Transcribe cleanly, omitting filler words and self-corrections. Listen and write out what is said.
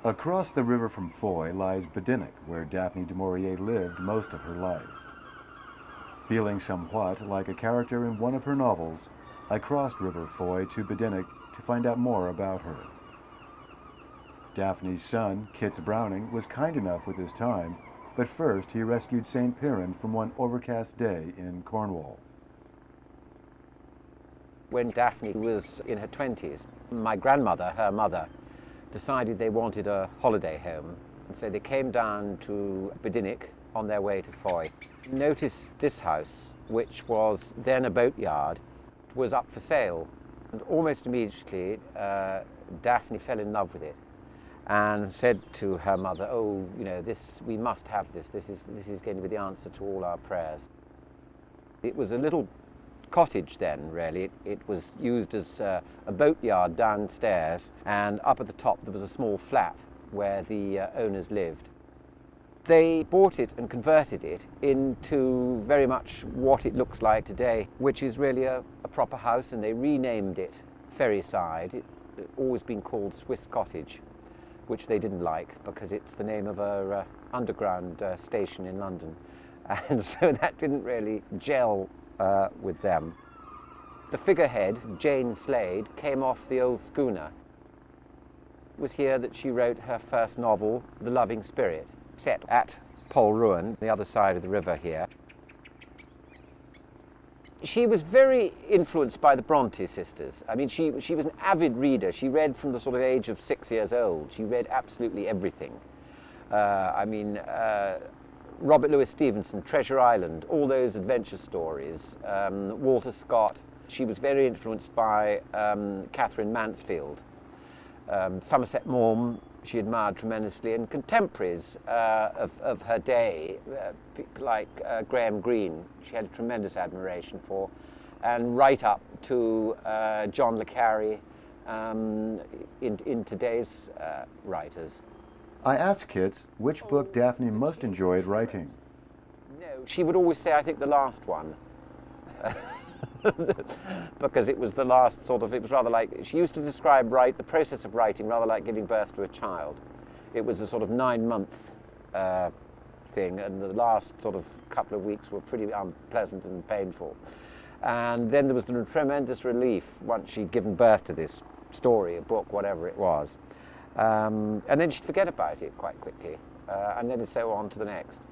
Across the river from Foy lies Badinnick, where Daphne DuMaurier lived most of her life. Feeling somewhat like a character in one of her novels, I crossed River Foy to Badinnick to find out more about her. Daphne's son, Kitts Browning, was kind enough with his time, but first he rescued St. Piran from one overcast day in Cornwall. When Daphne was in her 20s, my grandmother, her mother, decided they wanted a holiday home, and so they came down to Badinnick on their way to Foy. Noticed this house, which was then a boatyard, was up for sale, and almost immediately Daphne fell in love with it and said to her mother, "Oh, you know, we must have this. This is going to be the answer to all our prayers." It was a little cottage then, really. It was used as a boatyard downstairs, and up at the top there was a small flat where the owners lived. They bought it and converted it into very much what it looks like today, which is really a proper house, and they renamed it Ferryside. It had always been called Swiss Cottage, which they didn't like because it's the name of a underground station in London, and so that didn't really gel with them. The figurehead, Jane Slade, came off the old schooner. It was here that she wrote her first novel, The Loving Spirit, set at Polruan, the other side of the river here. She was very influenced by the Bronte sisters. I mean, she was an avid reader. She read from the sort of age of 6 years old. She read absolutely everything. Robert Louis Stevenson, Treasure Island, all those adventure stories, Walter Scott. She was very influenced by Catherine Mansfield. Somerset Maugham, she admired tremendously, and contemporaries of her day, people like Graham Greene, she had a tremendous admiration for, and right up to John le Carre in today's writers. I asked Kitts which book Daphne most enjoyed writing. No, she would always say, I think, the last one. Because it was the last it was rather like, she used to describe the process of writing rather like giving birth to a child. It was a sort of 9-month thing, and the last sort of couple of weeks were pretty unpleasant and painful. And then there was a tremendous relief once she'd given birth to this story, a book, whatever it was. And then she'd forget about it quite quickly, and then it'd go on to the next.